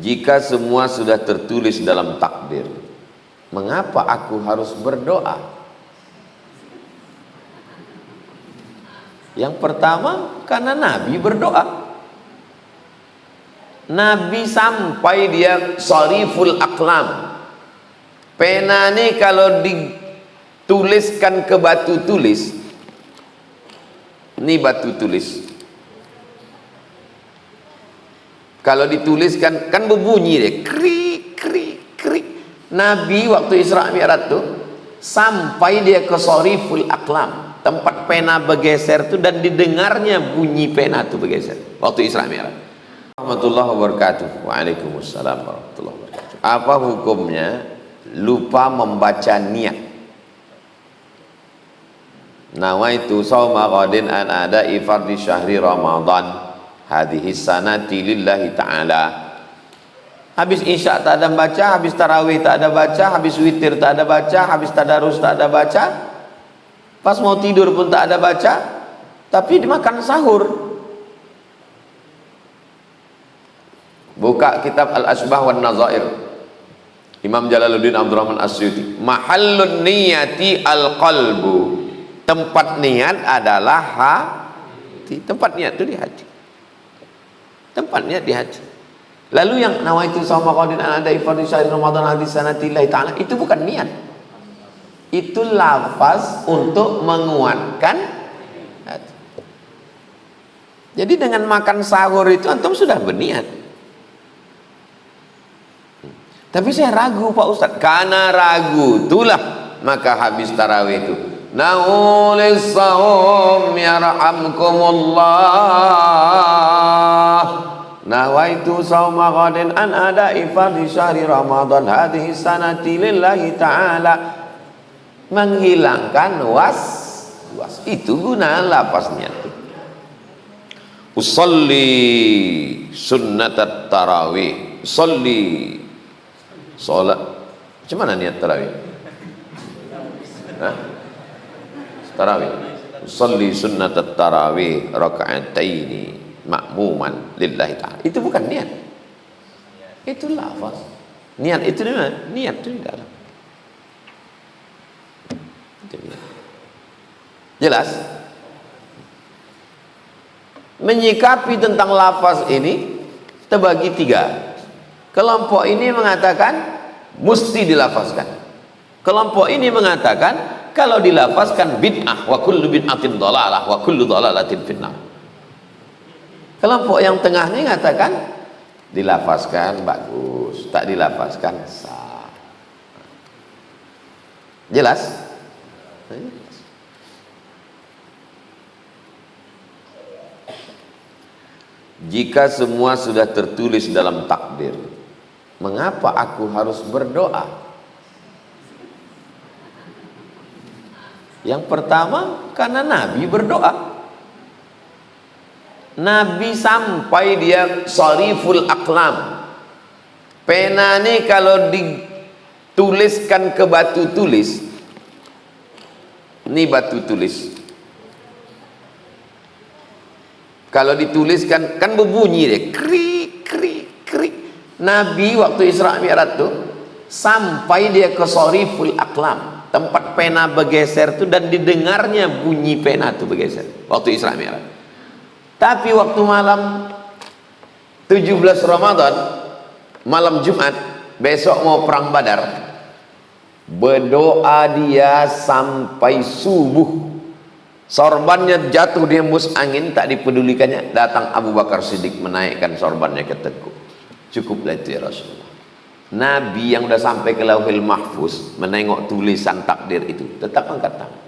Jika semua sudah tertulis dalam takdir, mengapa aku harus berdoa? Yang pertama, karena Nabi berdoa. Nabi sampai dia shariful aqlam. Pena ini kalau dituliskan ke batu tulis, ini batu tulis, kalau dituliskan kan berbunyi deh, krik krik krik. Nabi waktu Isra Mi'raj tuh sampai dia ke shariful aqlam, tempat pena bergeser tuh, dan didengarnya bunyi pena tuh bergeser waktu Isra Mi'raj. Warahmatullahi wabarakatuh. Waalaikumsalam warahmatullahi wabarakatuh. Apa hukumnya lupa membaca niat? Nawaitu shauma ghadin an ada'i fardhi syahri Ramadan hadhihi sanati lillahi ta'ala. Habis isya tak ada baca, habis tarawih tak ada baca, habis witir tak ada baca, habis tadarus tak ada baca, pas mau tidur pun tak ada baca, tapi dimakan sahur. Buka kitab Al-Asbah wan Nazair, Imam Jalaluddin Abdurrahman As-Suyuti. Mahallun niyati al-qalbu. Tempat niat adalah hati. Tempat niat itu di hati. Tempat niat di hati. Lalu yang nawaitu shauma ghadin an ada'i fardhi syahri Ramadan hadhihi sanati lillahi ta'ala, itu bukan niat. Itu lafaz untuk menguatkan hati. Jadi dengan makan sahur itu antum sudah berniat. Tapi saya ragu Pak Ustadz. Karena ragu itulah maka habis tarawih itu naulis sahum yarhamkumullah nawaitu shauma ghadin an ada'i fardhi syahri Ramadan hadhihi sanati lillahi ta'ala. Menghilangkan was. Itu guna lafaznya. Usolli sunnatat tarawih. Usolli sholat. Macam mana niat tarawih? Tarawih. Usolli sunnatat tarawih raka'ataini ma'muman lillahi ta'ala. Itu bukan niat. Itu lafaz. Niat itu di mana? Niat itu di dalam. Jelas? Menyikapi tentang lafaz ini terbagi tiga. Kelompok ini mengatakan mesti dilafazkan. Kelompok ini mengatakan kalau dilafazkan bid'ah, wa kullu bid'atin dhalalah wa kullu dhalalatin finnar. Kelompok yang tengah ini mengatakan dilafazkan bagus, tak dilafazkan sah. Jelas? Jika semua sudah tertulis dalam takdir, mengapa aku harus berdoa? Yang pertama, karena Nabi berdoa. Nabi sampai dia shariful aqlam. Pena ini kalau dituliskan ke batu tulis, ini batu tulis, kalau dituliskan kan berbunyi deh, krik krik krik. Nabi waktu Isra Mi'raj tuh sampai dia ke shariful aqlam, tempat pena bergeser tuh, dan didengarnya bunyi pena tuh bergeser waktu Isra Mi'raj. Tapi waktu malam 17 Ramadan, malam Jumat, besok mau perang Badar, berdoa dia sampai subuh. Sorbannya jatuh di hembus angin, tak dipedulikannya. Datang Abu Bakar Siddiq menaikkan sorbannya ke tengkuk. Cukuplah itu ya Rasulullah. Nabi yang sudah sampai ke Lauhil Mahfuz menengok tulisan takdir itu, tetap angkat tangan.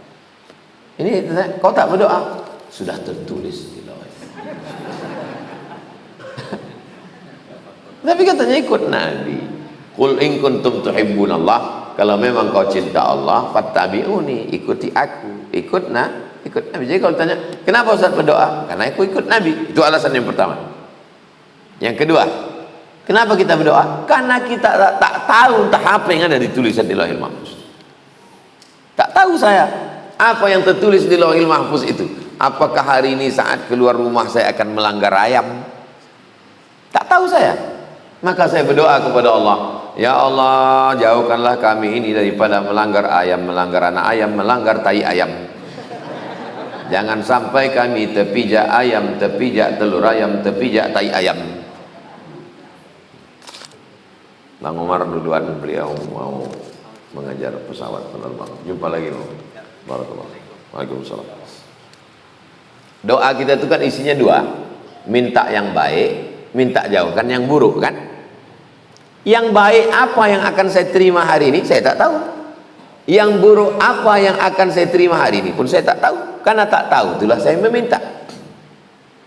Ini kau tak berdoa? Sudah tertulis di lauh. Tapi katanya ikut Nabi. Qul in kuntum tuhibbunallah, kalau memang kau cinta Allah, fattabi'uni, ikuti aku. Ikut Nabi. Jadi kalau tanya, kenapa Ustaz berdoa? Karena aku ikut Nabi. Itu alasan yang pertama. Yang kedua, kenapa kita berdoa? Karena kita tak tahu entah apa yang ada ditulisan di Lauhil Mahfuz. Tak tahu saya apa yang tertulis di Lauhil Mahfuz itu. Apakah hari ini saat keluar rumah saya akan melanggar ayam? Tak tahu saya. Maka saya berdoa kepada Allah, ya Allah, jauhkanlah kami ini daripada melanggar ayam, melanggar anak ayam, melanggar tai ayam. Jangan sampai kami terpijak ayam, terpijak telur ayam, terpijak tai ayam. Bang Umar duluan, beliau mau mengejar pesawat penerbang. Jumpa lagi, Bang. Barakallahu. Waalaikumsalam. Doa kita itu kan isinya dua, minta yang baik, minta jauhkan yang buruk, kan? Yang baik apa yang akan saya terima hari ini, saya tak tahu. Yang buruk apa yang akan saya terima hari ini pun saya tak tahu. Karena tak tahu, itulah saya meminta.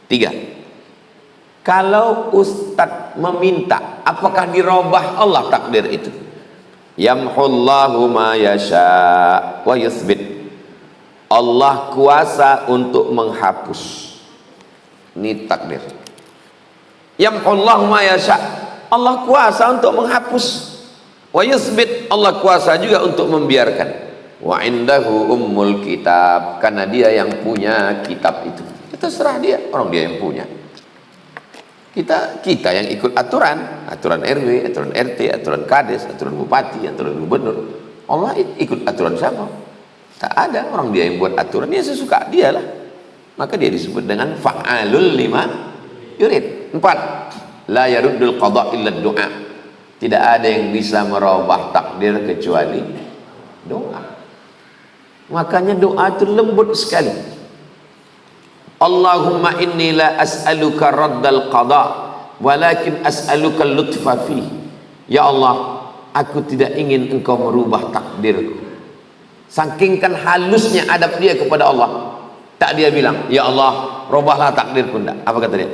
3. Kalau Ustadz meminta, apakah dirubah Allah takdir itu? Yamhullahu ma yasha wa yusbit. Allah kuasa untuk menghapus. Ini takdir. Yamhullahu ma yasha. Allah kuasa untuk menghapus. Wa yusbit. Allah kuasa juga untuk membiarkan. Wa indahu ummul kitab. Karena dia yang punya kitab itu. Terserah dia, orang dia yang punya. Kita yang ikut aturan RW, aturan RT, aturan kades, aturan bupati, aturan gubernur. Allah ikut aturan siapa? Tak ada, orang dia yang buat aturan, dia sesuka dia lah. Maka dia disebut dengan fa'alul lima yurid. 4. La yaruddul qada illa du'a. Tidak ada yang bisa merubah takdir kecuali doa. Makanya doa itu lembut sekali. Allahumma inni la as'aluka raddal qada walakin as'aluka lutfa fi. Ya Allah, aku tidak ingin engkau merubah takdirku. Saking kan halusnya adab dia kepada Allah, tak dia bilang, ya Allah, rubahlah takdirku. Enggak. Apa kata dia?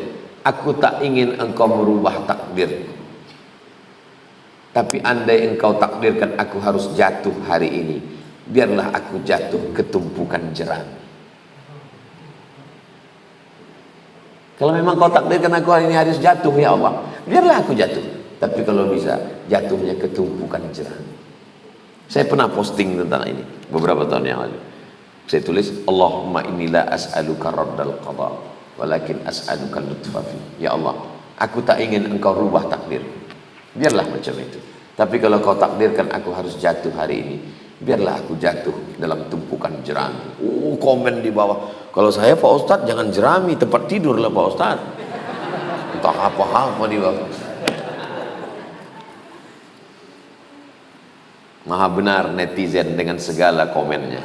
Aku tak ingin engkau merubah takdirku, tapi andai engkau takdirkan aku harus jatuh hari ini, biarlah aku jatuh ke tumpukan jerami. Kalau memang kau takdirkan aku hari ini harus jatuh, ya Allah, biarlah aku jatuh. Tapi kalau bisa, jatuhnya ke tumpukan jerami. Saya pernah posting tentang ini beberapa tahun yang lalu. Saya tulis, Allahumma inni la as'aluka raddal qada walakin as'aluka lutfa fi. Ya Allah, aku tak ingin engkau rubah takdir, biarlah macam itu. Tapi kalau kau takdirkan aku harus jatuh hari ini, biarlah aku jatuh dalam tumpukan jerami. Komen di bawah, kalau saya Pak Ustadz jangan jerami, tempat tidur lah Pak Ustadz. Entah apa-apa di bawah. Maha benar netizen dengan segala komennya.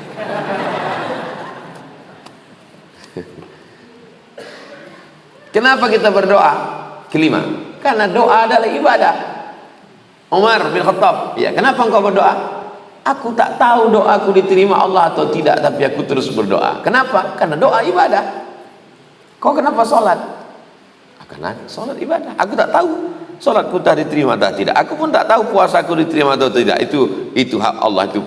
Kenapa kita berdoa? Kelima, karena doa adalah ibadah. Umar bin Khattab, ya, kenapa engkau berdoa? Aku tak tahu doaku diterima Allah atau tidak, tapi aku terus berdoa. Kenapa? Karena doa ibadah. Kau kenapa sholat? Karena sholat ibadah. Aku tak tahu sholatku tak diterima atau tidak. Aku pun tak tahu puasaku diterima atau tidak. Itu hak Allah, itu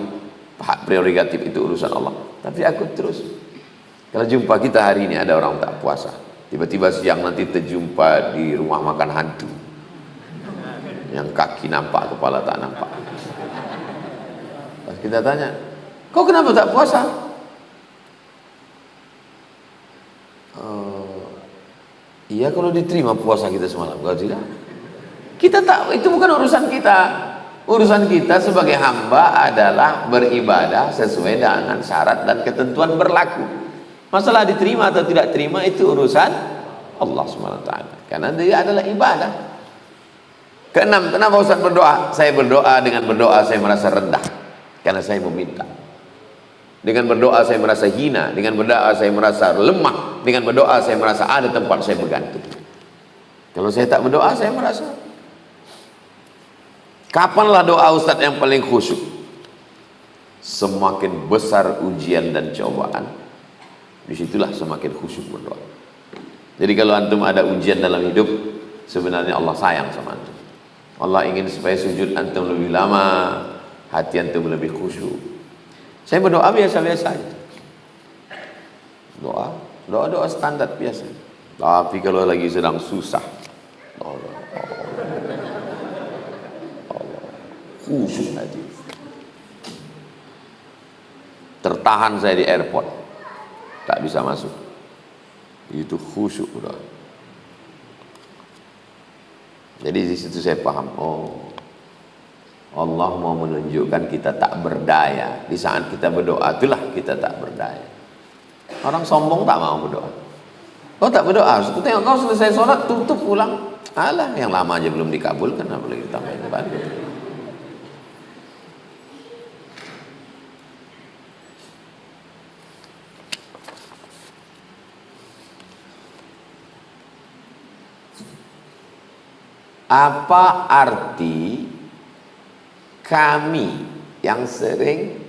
hak prerogatif, itu urusan Allah. Tapi aku terus. Kalau jumpa kita hari ini ada orang tak puasa, tiba-tiba siang nanti terjumpa di rumah makan hantu, yang kaki nampak, kepala tak nampak. Pas kita tanya, kau kenapa tak puasa? Iya, kalau diterima puasa kita semalam. Kalau tidak, kita tak, itu bukan urusan kita. Urusan kita sebagai hamba adalah beribadah sesuai dengan syarat dan ketentuan berlaku. Masalah diterima atau tidak terima itu urusan Allah SWT, karena dia adalah ibadah. Keenam, kenapa Ustaz berdoa? Saya berdoa, dengan berdoa saya merasa rendah karena saya meminta. Dengan berdoa saya merasa hina, dengan berdoa saya merasa lemah, dengan berdoa saya merasa ada tempat saya bergantung. Kalau saya tak berdoa, saya merasa. Kapanlah doa Ustaz yang paling khusyuk? Semakin besar ujian dan cobaan, disitulah semakin khusyuk berdoa. Jadi kalau antum ada ujian dalam hidup, sebenarnya Allah sayang sama antum. Allah ingin supaya sujud antum lebih lama, hati antum lebih khusyuk. Saya berdoa biasa-biasa aja. Doa standar biasa. Tapi kalau lagi sedang susah, Allah, khusyuk aja. Tertahan saya di airport, tak bisa masuk. Itu khusyuk udah. Jadi di situ saya paham, oh Allah mau menunjukkan kita tak berdaya. Di saat kita berdoa itulah kita tak berdaya. Orang sombong tak mau berdoa. Kau tak berdoa, aku tengok kau selesai sholat tutup pulang. Alah, yang lama aja belum dikabulkan, apalagi ditambahin bantu. Apa arti kami yang sering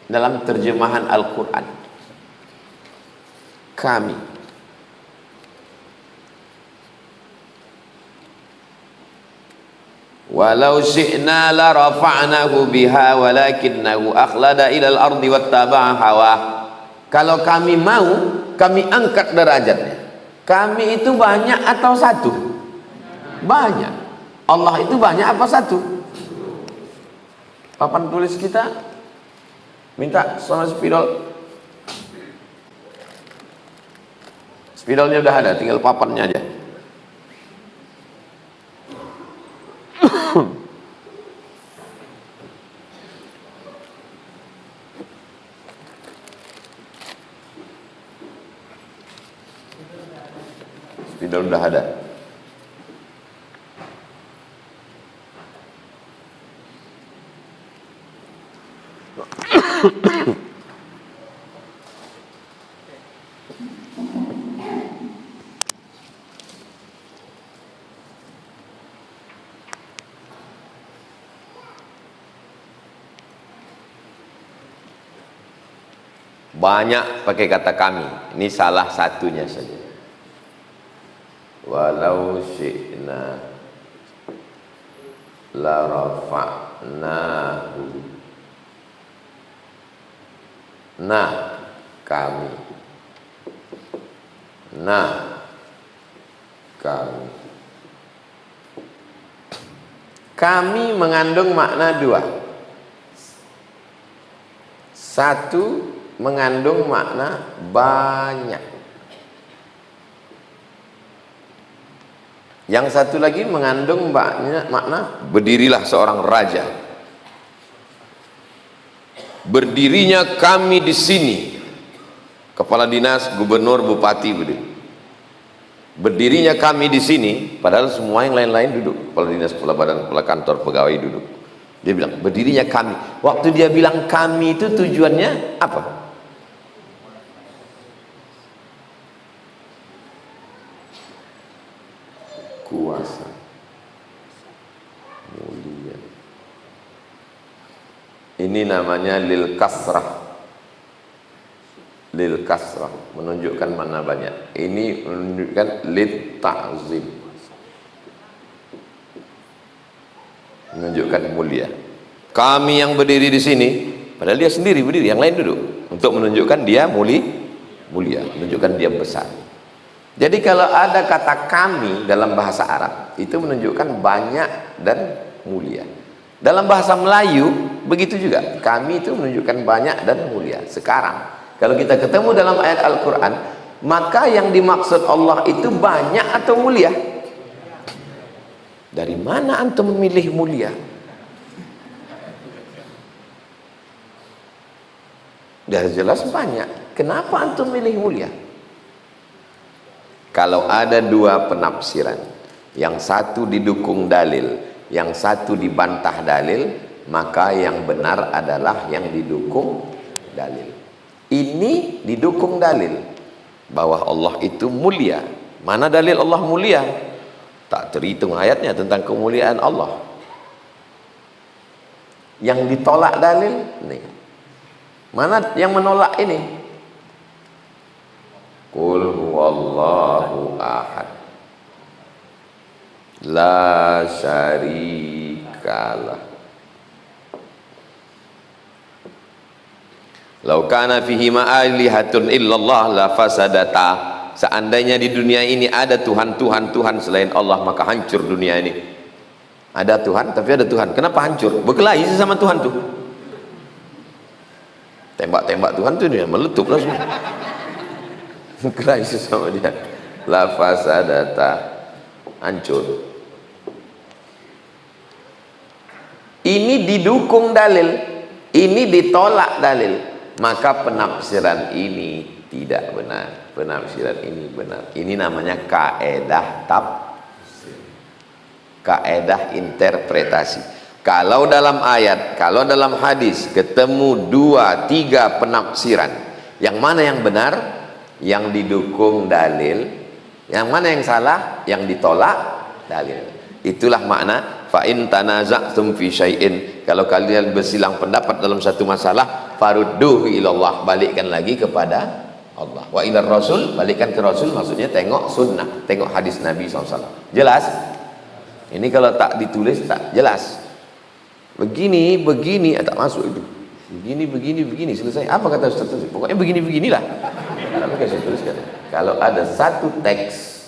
dalam terjemahan Al-Quran? Kami. Walau syi'na la rafa'nahu biha walakinnahu akhlada ilal ardi wattaba'a hawa. Kalau kami mau, kami angkat derajatnya. Kami itu banyak atau satu? Banyak. Allah itu banyak apa satu? Papan tulis kita minta sama spidol. Spidolnya udah ada, tinggal papannya aja. Spidol udah ada. Banyak pakai kata kami. Ini salah satunya saja. Walau syi'na la rafa'nahu. Nah, kami. Nah, kami. Kami mengandung makna dua. Satu, mengandung makna banyak. Yang satu lagi mengandung makna berdirilah seorang raja. Berdirinya kami di sini. Kepala dinas, gubernur, bupati berdiri. Berdirinya kami di sini, padahal semua yang lain-lain duduk. Kepala dinas, kepala badan, kepala kantor, pegawai duduk. Dia bilang berdirinya kami. Waktu dia bilang kami itu tujuannya apa? Kuasa, mulia. Ini namanya lil kasrah. Lil kasrah menunjukkan mana banyak. Ini menunjukkan lit ta'zim, menunjukkan mulia. Kami yang berdiri di sini, padahal dia sendiri berdiri, yang lain duduk, untuk menunjukkan dia mulia, menunjukkan dia besar. Jadi kalau ada kata kami dalam bahasa Arab, itu menunjukkan banyak dan mulia. Dalam bahasa Melayu begitu juga, kami itu menunjukkan banyak dan mulia. Sekarang kalau kita ketemu dalam ayat Al-Quran, maka yang dimaksud Allah itu banyak atau mulia? Dari mana antum memilih mulia? Dah jelas banyak. Kenapa antum milih mulia? Kalau ada dua penafsiran, yang satu didukung dalil, yang satu dibantah dalil, maka yang benar adalah yang didukung dalil. Ini didukung dalil bahwa Allah itu mulia. Mana dalil Allah mulia? Tak terhitung ayatnya tentang kemuliaan Allah. Yang ditolak dalil nih. Mana yang menolak ini? Qul huwallahu ahad la syarikalah. Lau kana fihi ma'alihatun illallah la fasadata. Seandainya di dunia ini ada Tuhan selain Allah, maka hancur dunia ini. Ada Tuhan tapi ada Tuhan, kenapa hancur? Berkelahi sama Tuhan tuh. Tembak-tembak Tuhan tuh dia meletup lah semua. Berkelahi sama dia. La fasadata, hancur. ini didukung dalil, ini ditolak dalil, maka penafsiran ini tidak benar, penafsiran ini benar. Ini namanya kaedah tafsir, kaedah interpretasi. Kalau dalam ayat, kalau dalam hadis ketemu 2, 3 penafsiran, yang mana yang benar? Yang didukung dalil. Yang mana yang salah? Yang ditolak dalil. Itulah makna fa in tanaza'tum fi syai'in, kalau kalian bersilang pendapat dalam satu masalah, farudduhu ilallah, balikkan lagi kepada Allah. Wa ilar rasul, balikkan ke rasul, maksudnya tengok sunnah, tengok hadis Nabi SAW. Jelas? Ini kalau tak ditulis tak jelas. Begini, begini, tak masuk itu. Begini, begini, begini, selesai. Apa kata Ustaz? Pokoknya begini, beginilah. Kalau saya tuliskan. Kalau ada satu teks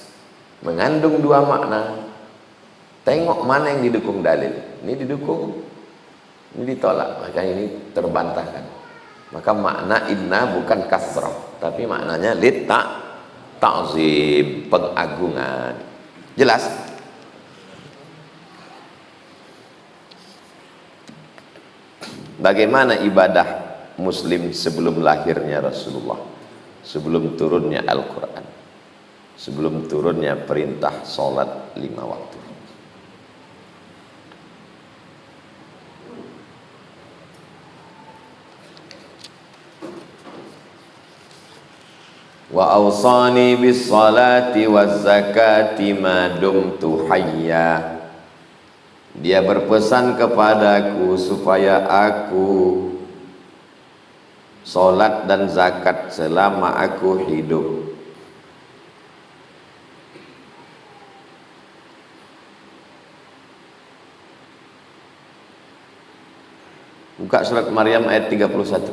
mengandung 2 makna, tengok mana yang didukung dalil. Ini didukung, ini ditolak, maka ini terbantahkan. Maka makna inna bukan kasrah, tapi maknanya ta'zim, pengagungan. Jelas? Bagaimana ibadah muslim sebelum lahirnya Rasulullah, sebelum turunnya Al-Quran, sebelum turunnya perintah sholat 5 waktu. Wa awsani bis salati waz zakati ma dumtu hayya. Dia berpesan kepadaku supaya aku salat dan zakat selama aku hidup. Buka surat Maryam ayat 31.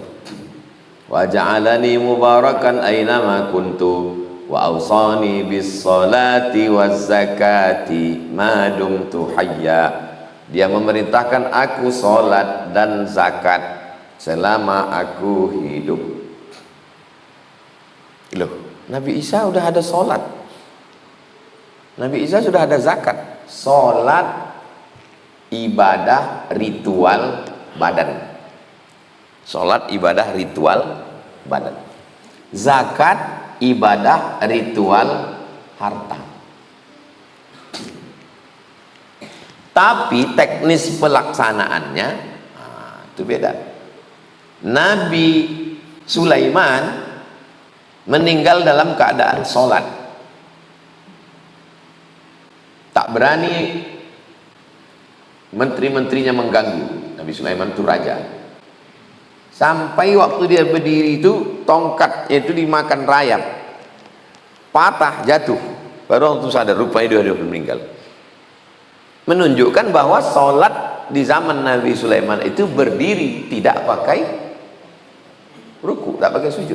Wa ja'alani mubarakan aynama kuntu wa awsani bis salati waz zakati ma dumtu hayya. Dia memerintahkan aku salat dan zakat selama aku hidup. Loh, Nabi Isa sudah ada salat, Nabi Isa sudah ada zakat. Salat ibadah ritual badan, salat ibadah ritual badan, zakat ibadah ritual harta. Tapi teknis pelaksanaannya itu beda. Nabi Sulaiman meninggal dalam keadaan sholat. Tak berani menteri-menterinya mengganggu. Nabi Sulaiman itu raja. Sampai waktu dia berdiri itu tongkatnya itu dimakan rayap, patah, jatuh. Baru waktu sadar rupanya dia meninggal. Menunjukkan bahwa sholat di zaman Nabi Sulaiman itu berdiri, tidak pakai ruku, tak pakai sujud.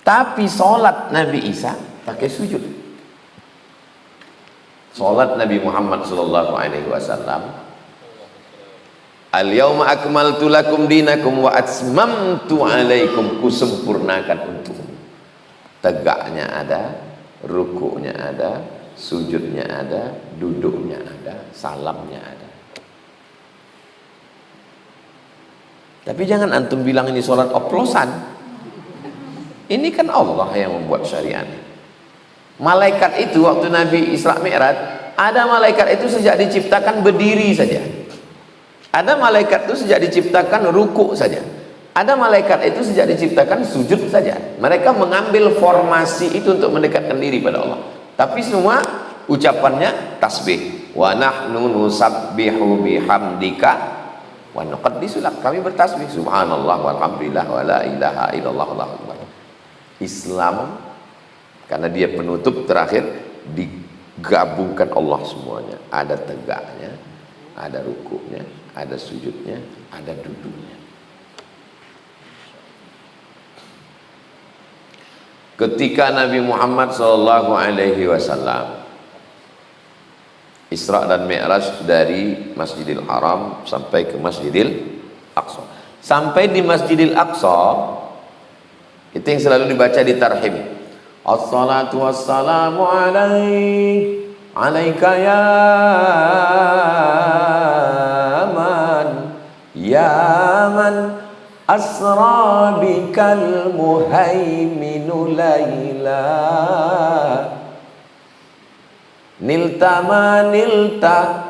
Tapi sholat Nabi Isa pakai sujud. Sholat Nabi Muhammad SAW, al-yawma akmaltu lakum dinakum wa atmamtu alaikum, kusempurnakan untukmu. Tegaknya ada, rukuknya ada, sujudnya ada, duduknya ada, salamnya ada. Tapi jangan antum bilang ini sholat oplosan. Ini kan Allah yang membuat syariat. Malaikat itu waktu Nabi Isra Mi'raj, ada malaikat itu sejak diciptakan berdiri saja. Ada malaikat itu sejak diciptakan ruku saja. Ada malaikat itu sejak diciptakan sujud saja. Mereka mengambil formasi itu untuk mendekatkan diri pada Allah. Tapi semua ucapannya tasbih. Wa nahnu nusabbihu bihamdika wa nuqaddisu lak. Kami bertasbih subhanallah walhamdulillah wa la ilaha illallah wallahu akbar. Islam karena dia penutup terakhir, digabungkan Allah semuanya. Ada tegaknya, ada rukuknya, ada sujudnya, ada duduknya. Ketika Nabi Muhammad SAW Isra dan Mi'raj dari Masjidil Haram sampai ke Masjidil Aqsa. Sampai di Masjidil Aqsa, itu yang selalu dibaca di tarhim. Assalatu wassalamu alaih alaika ya man asra bikal muhaiminu laila nilta ma nilta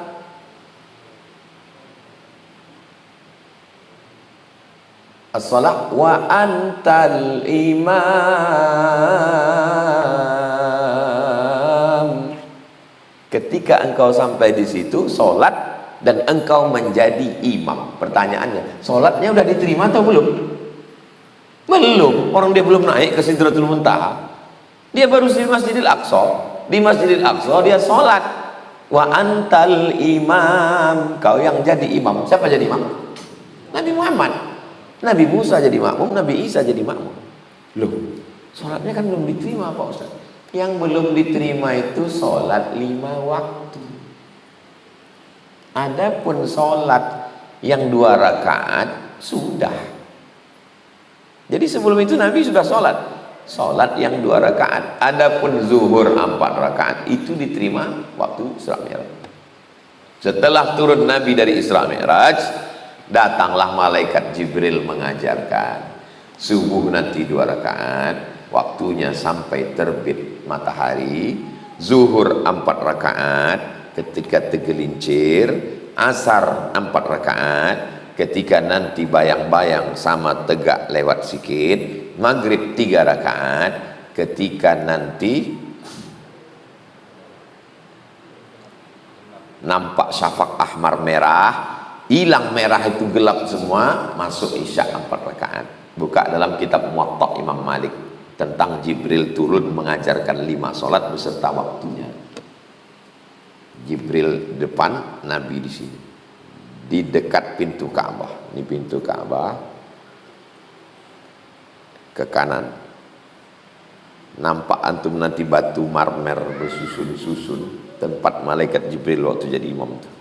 as-salah wa antal imam. Ketika engkau sampai di situ sholat dan engkau menjadi imam. Pertanyaannya, sholatnya udah diterima atau belum? Belum. Orang dia belum naik ke Sidratul Muntaha. Dia baru di Masjidil Aqsa. Di Masjidil Aqsa dia sholat. Wa antal imam. Kau yang jadi imam. Siapa jadi imam? Nabi Muhammad. Nabi Musa jadi makmum, Nabi Isa jadi makmum. Loh, sholatnya kan belum diterima Pak Ustaz. Yang belum diterima itu sholat 5 waktu. Adapun sholat yang 2 rakaat sudah. Jadi sebelum itu Nabi sudah sholat. Sholat yang 2 rakaat. Adapun zuhur 4 rakaat itu diterima waktu Isra Mi'raj. Setelah turun Nabi dari Isra Mi'raj, datanglah malaikat Jibril mengajarkan subuh nanti 2 rakaat, waktunya sampai terbit matahari, zuhur 4 rakaat ketika tergelincir, asar 4 rakaat ketika nanti bayang-bayang sama tegak lewat sikit, maghrib 3 rakaat ketika nanti nampak syafaq ahmar merah, hilang merah itu gelap semua, masuk isya 4 rakaat. Buka dalam kitab Muwatta Imam Malik tentang Jibril turun mengajarkan 5 sholat beserta waktunya. Jibril depan, Nabi di sini, di dekat pintu Ka'bah. Ini pintu Ka'bah, ke kanan. Nampak antum nanti batu marmer bersusun-susun, tempat malaikat Jibril waktu jadi imam itu.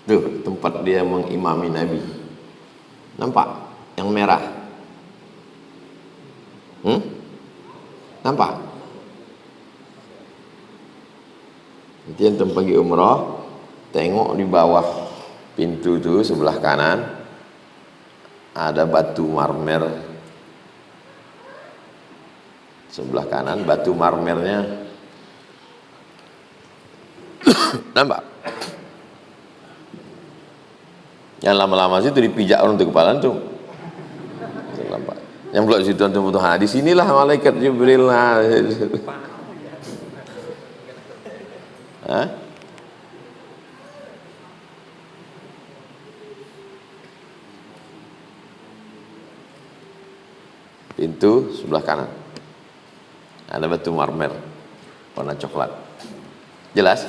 Tuh, tempat dia mengimami Nabi. Nampak? Yang merah. Nampak? Nanti antum pergi umrah, tengok di bawah pintu itu sebelah kanan ada batu marmer. Sebelah kanan batu marmernya. Nampak? Yang lama-lama situ dipijak orang untuk kepala tuh. Yang belum situ antum butuh di sinilah malaikat Jibril. Hah? Pintu sebelah kanan ada batu marmer warna coklat. Jelas?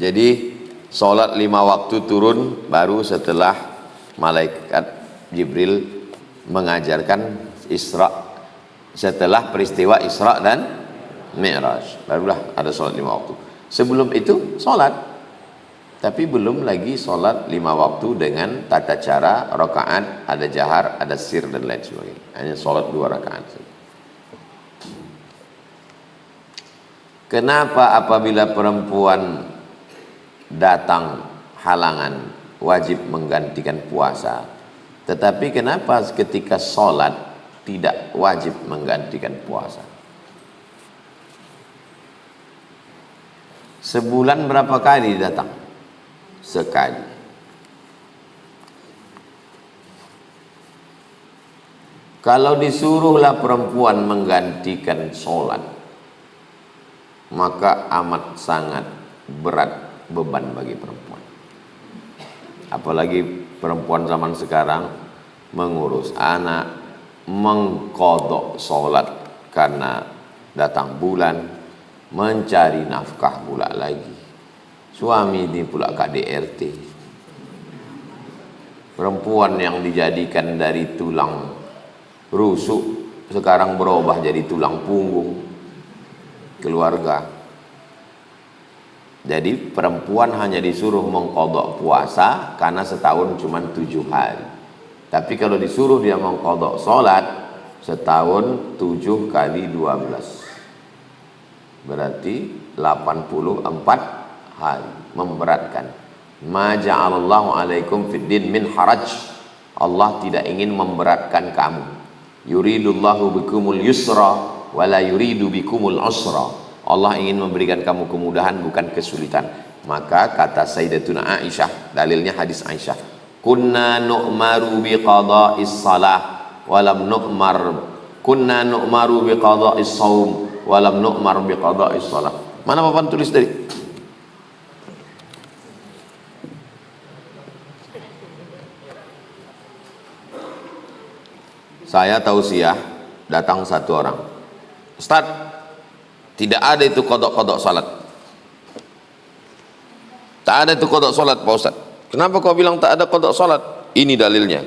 Jadi sholat 5 waktu turun baru setelah malaikat Jibril mengajarkan Isra, setelah peristiwa Isra dan Mi'raj barulah ada sholat 5 waktu. Sebelum itu sholat, tapi belum lagi sholat 5 waktu dengan tata cara rakaat, ada jahar, ada sir dan lain sebagainya. Hanya sholat 2 rakaat. Kenapa apabila perempuan datang halangan wajib menggantikan puasa, tetapi kenapa ketika sholat tidak wajib menggantikan puasa? Sebulan berapa kali datang? Sekali. Kalau disuruhlah perempuan menggantikan sholat, maka amat sangat berat beban bagi perempuan. Apalagi perempuan zaman sekarang mengurus anak, mengkodok sholat karena datang bulan, mencari nafkah pula lagi. Suami ini pula KDRT. Perempuan yang dijadikan dari tulang rusuk sekarang berubah jadi tulang punggung keluarga. Jadi perempuan hanya disuruh mengkodok puasa karena setahun cuma 7 hari. Tapi kalau disuruh dia mengkodok sholat setahun 7 kali 12, berarti 84 hari, memberatkan. Ma ja'alallahu alaikum fid din min haraj. Allah tidak ingin memberatkan kamu. Yuridullahu bikumul yusra wa la yuridu bikumul usra. Allah ingin memberikan kamu kemudahan, bukan kesulitan. Maka kata Sayyidatuna Aisyah, dalilnya hadis Aisyah, kunna nu'maru biqada'is salah walam nu'mar, kunna nu'maru biqada'is saum walam nu'mar biqada'is salah. Mana papan tulis tadi? Saya tausiah, datang satu orang, Ustaz, tidak ada itu kodok-kodok salat. Tak ada itu kodok salat Pak Ustaz. Kenapa kau bilang tak ada kodok salat? Ini dalilnya.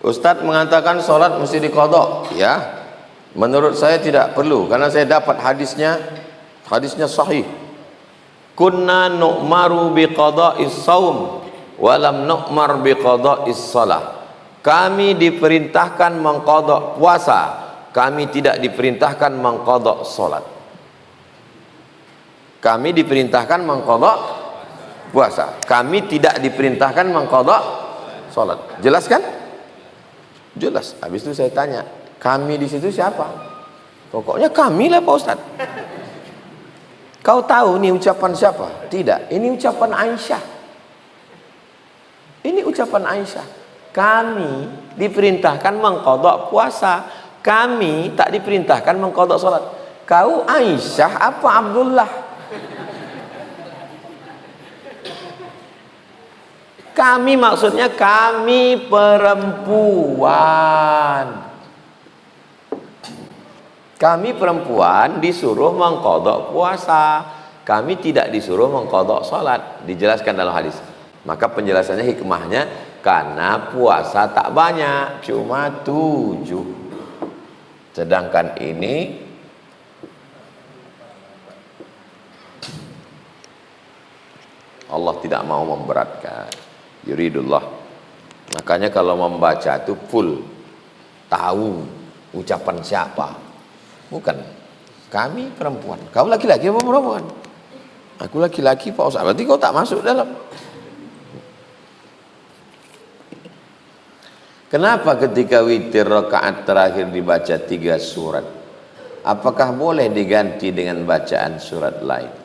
Ustadz mengatakan sholat mesti dikodok, ya. Menurut saya tidak perlu, karena saya dapat hadisnya sahih. Kunna nu'maru biqada'is saum walam nu'mar biqada'is salah. Kami diperintahkan mengkodok puasa, kami tidak diperintahkan mengkodok sholat. Kami diperintahkan mengkodok puasa, kami tidak diperintahkan mengkodok sholat. Jelas kan? Jelas. Habis itu saya tanya, kami di situ siapa? Pokoknya kami lah Pak Ustadz. Kau tahu ini ucapan siapa? Tidak, ini ucapan Aisyah. Ini ucapan Aisyah. Kami diperintahkan mengkodok puasa, kami tak diperintahkan mengkodok sholat. Kau Aisyah apa Abdullah? Kami maksudnya kami perempuan. Kami perempuan disuruh mengkodok puasa, kami tidak disuruh mengkodok sholat. Dijelaskan dalam hadis. Maka penjelasannya, hikmahnya, karena puasa tak banyak, cuma 7. Sedangkan ini Allah tidak mau memberatkan. Yuridullah. Makanya kalau membaca itu full, tahu ucapan siapa. Bukan kami perempuan, kau laki-laki apa perempuan? Aku laki-laki Pak Ustaz. Berarti kau tak masuk dalam. Kenapa ketika witir rakaat terakhir dibaca 3 surat? Apakah boleh diganti dengan bacaan surat lain?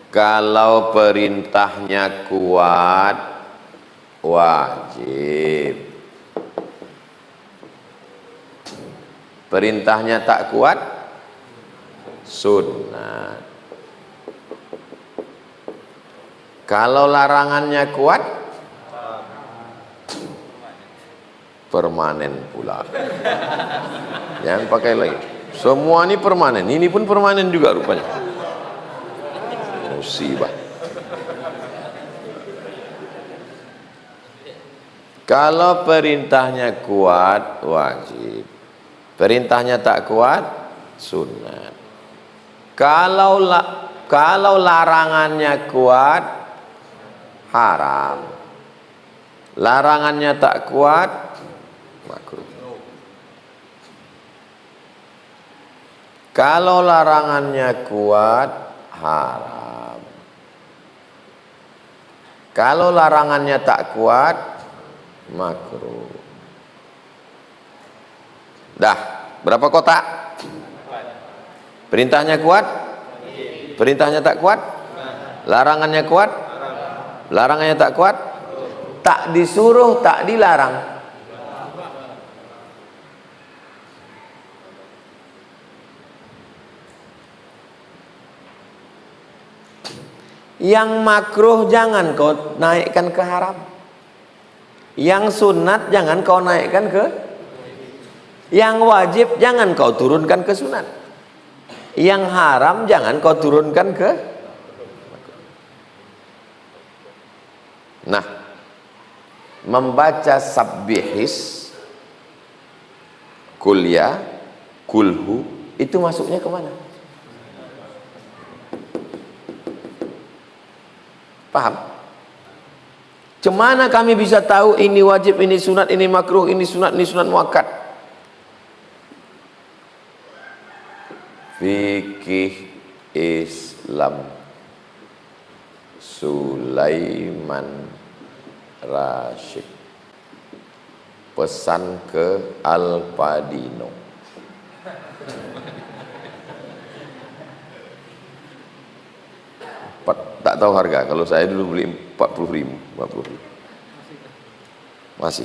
Kalau perintahnya kuat, wajib. Perintahnya tak kuat, sunnah. Kalau larangannya kuat, permanen pula. Jangan pakai lagi. Semua ini permanen, ini pun permanen juga rupanya. Musibah. Kalau perintahnya kuat, wajib. Perintahnya tak kuat, sunat. Kalau larangannya kuat, haram. Larangannya tak kuat, makruh. Kalau larangannya kuat, haram. Kalau larangannya tak kuat, makruh. Dah, berapa kotak? Perintahnya kuat? Perintahnya tak kuat? Larangannya kuat? Larangannya tak kuat? Tak disuruh, tak dilarang. Yang makruh jangan kau naikkan ke haram. Yang sunat jangan kau naikkan ke. Yang wajib jangan kau turunkan ke sunat. Yang haram jangan kau turunkan ke. Nah, membaca sabbihis, kuliah, kulhu, itu masuknya kemana? Paham? Cemana kami bisa tahu ini wajib, ini sunat, ini makruh, ini sunat muakkad? Fikih Islam Sulaiman Rashid, pesan ke Al-Padino. Tak tahu harga, kalau saya dulu beli 40.000, 50.000. Masih.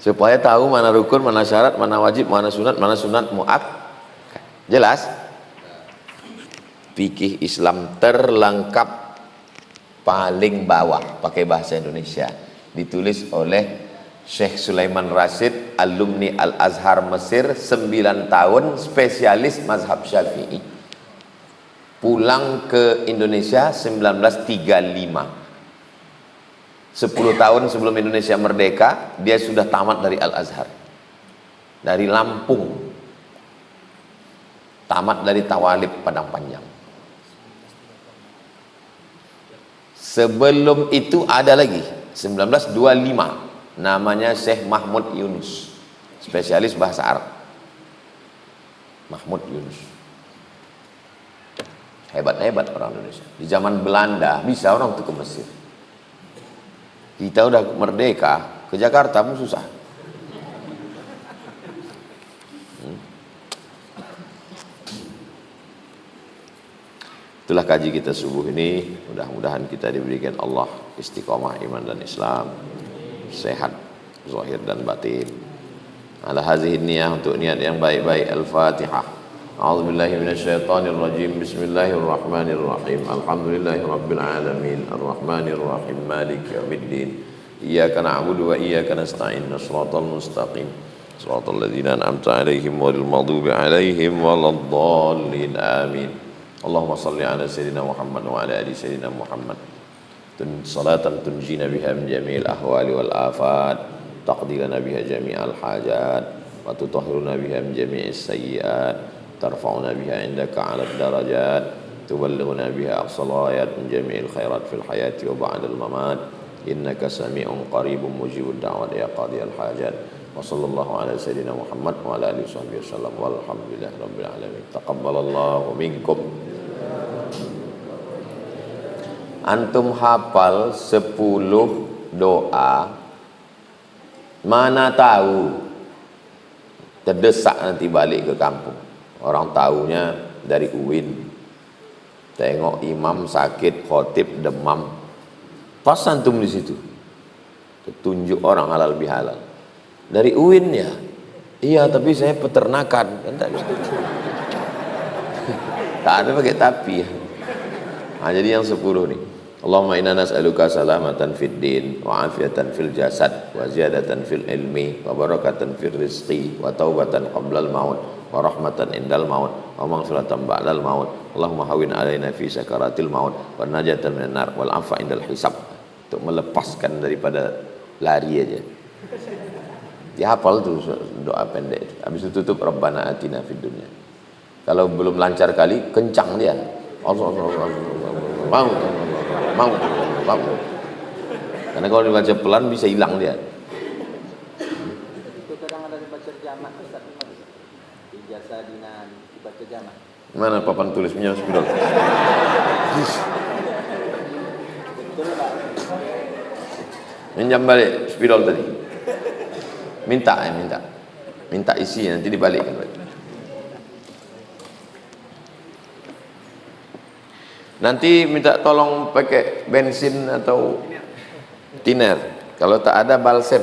Supaya tahu mana rukun, mana syarat, mana wajib, mana sunat muakkad. Jelas? Fikih Islam terlengkap paling bawah, pakai bahasa Indonesia, ditulis oleh Syekh Sulaiman Rashid, alumni Al-Azhar Mesir, 9 tahun, spesialis mazhab Syafi'i. Pulang ke Indonesia 1935. 10 tahun sebelum Indonesia merdeka, dia sudah tamat dari Al-Azhar. Dari Lampung. Tamat dari Tawalib Padang Panjang. Sebelum itu ada lagi, 1925, namanya Syekh Mahmud Yunus, spesialis bahasa Arab. Mahmud Yunus. Hebat-hebat orang Indonesia. Di zaman Belanda bisa orang itu ke Mesir. Kita udah merdeka, ke Jakarta pun susah. Itulah kaji kita subuh ini. Mudah-mudahan kita diberikan Allah istiqomah iman dan Islam, sehat zahir dan batin. Ala hazihi niyah, untuk niat yang baik-baik. Al-Fatihah. A'udzu billahi minasyaitonir rajim. Bismillahirrahmanirrahim. Alhamdulillahirabbil alamin. Arrahmanir rahim. Maliki yaumiddin. Iyyaka na'budu wa iyyaka nasta'in. Shiratal mustaqim. Shiratal ladzina an'amta 'alaihim ghairil maghdubi 'alaihim waladdallin. Amin. Allahumma shalli 'ala sayyidina Muhammad wa 'ala ali sayyidina Muhammad. Salatan tunjina biha min jami'il ahwali wal afat, taqdi lana biha jami'al hajat, wa tutahhiruna biha min jami'is sayyi'at, tarfa'una biha indaka 'alad darajat, tuballighuna biha aqsal ghayat min jami'il khairat fil hayati wa ba'dal mamat, innaka sami'un qaribun mujibud da'wat ya qadiyal hajat. Wa sallallahu ala sayyidina Muhammad wa ala alihi washabbihi wasallam, walhamdulillahi rabbil alamin. Taqabbalallahu minkum. Antum hafal 10 doa, mana tahu terdesak nanti balik ke kampung. Orang tahunya dari UIN, tengok imam sakit, khotib demam, pas antum di situ, tunjuk orang halal bihalal. Dari UIN ya, iya tapi saya peternakan, tak ada pakai tapi ya. Nah, jadi yang 10 nih. Allahumma inna nas'aluka salamatan fid din wa afiatan fil jasad wa ziyadatan fil ilmi wa barakatan fil rizqi wa taubatan qablal maut wa rahmatan indal maut wa maghfiratan ba'dal maut. Allahumma hawin alaina fi sakaratil maut wa najatan minan nar wal afa indal hisab. Untuk melepaskan daripada lari aja. Dihafal tuh doa pendek. Habis itu tutup Rabbana atina fid dunya. Kalau belum lancar kali, kencang dia. Allah mau. Karena kalau dibaca pelan bisa hilang dia. Itu kadang ada dibaca jamak, Ustaz. jasadina dibaca jamak. Mana papan tulisnya spidol? Betul Pak. Minjam balik spidol tadi. Minta isi nanti dibalikkan. Nanti minta tolong pakai bensin atau tiner. Kalau tak ada balsem.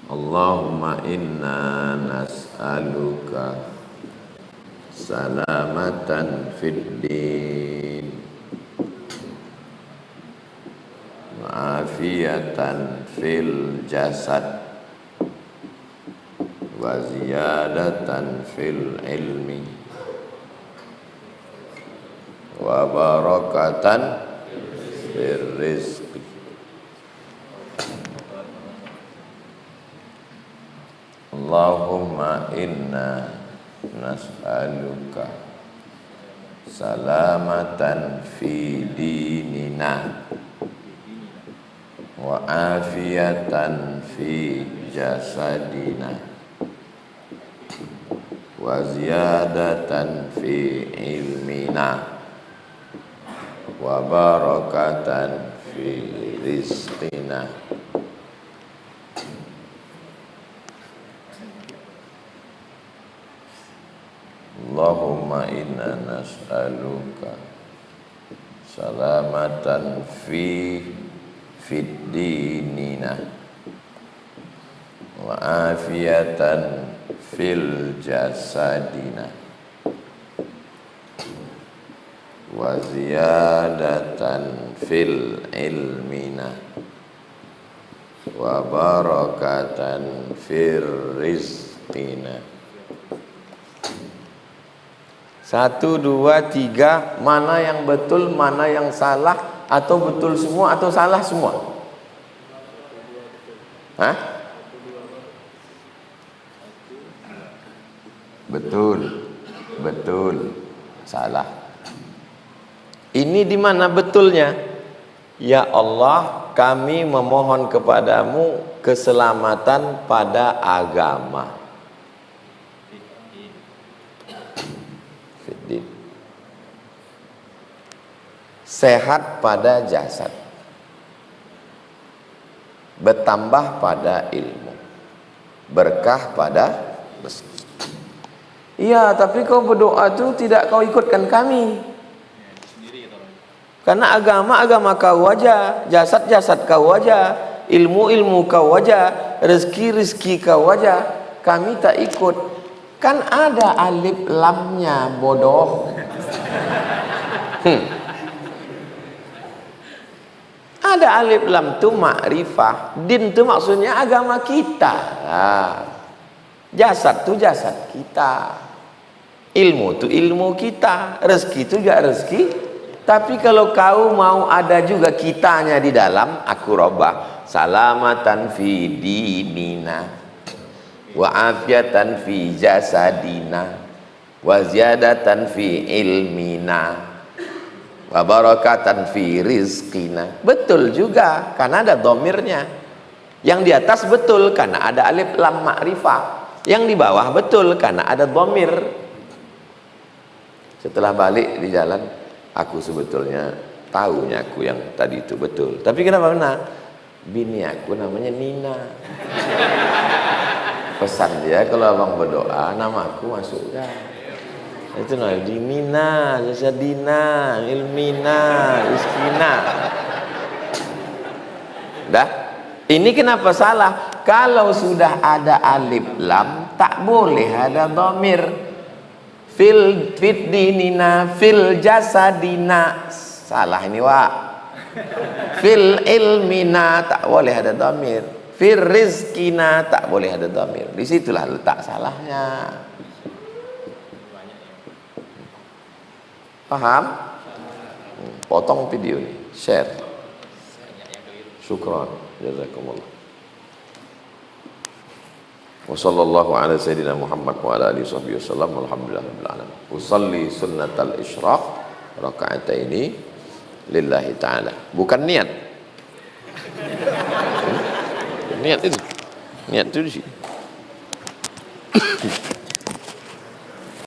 Allahumma inna nas'aluka salamatan fid din wa afiyatan fil jasad wa ziyadatan fil ilmi wa barakatan fil rizqi. Allahumma inna nas'aluka salamatan fi dinina wa afiyatan fi jasadina wa ziyadatan fi ilmina wa barakatan fi rizqina. Allahumma inna nas'aluka salamatan fi fid dinina wa afiyatan fil jasadina wa ziyadatan fil ilmina wa barakatan fir rizqina. 1, 2, 3, mana yang betul, mana yang salah, atau betul semua atau salah semua? Hah? Betul, salah. Ini di mana betulnya? Ya Allah, kami memohon kepadamu keselamatan pada agama. Sehat pada jasad, bertambah pada ilmu, berkah pada rezeki. Iya, tapi kau berdoa itu tidak kau ikutkan kami. Karena agama kau aja, jasad kau aja, ilmu kau aja, rezeki kau aja. Kami tak ikut. Kan ada alif lamnya, bodoh. Ada alif lam tu makrifah. Din tu maksudnya agama kita. Jasad tu jasad kita. Ilmu tu ilmu kita. Rezeki tu juga rezeki. Tapi kalau kau mau ada juga kitanya di dalam, aku robah. Salamatan fi dinina wa afiatan fi jasadina wa ziyadatan fi ilmina wa barakatan fi rizqina. Betul juga karena ada domirnya. Yang di atas betul karena ada alif lam makrifah. Yang di bawah betul karena ada domir. Setelah balik di jalan, aku sebetulnya tahunya aku yang tadi itu betul. Tapi kenapa benar? Bini aku namanya Nina. Pesan dia kalau abang berdoa namaku masukkan. Itu di Nina, Jasadina, Ilmina, Rizkina. Dah. Ini kenapa salah? Kalau sudah ada alif lam, tak boleh ada dhamir. Fil dinina, fil jasadina. Salah ini, Wak. Fil ilmina, tak boleh ada dhamir. Fil rizkina, tak boleh ada dhamir. Disitulah letak salahnya. Paham? Potong video ini, share. Syukran, jazakumullah. Wa sallallahu ala sayyidina Muhammad wa ala alihi wasallam. Alhamdulillahirabbil alamin. Usalli sunnatal isyraq raka'ataini lillahi ta'ala. Bukan niat. Niat itu di sini.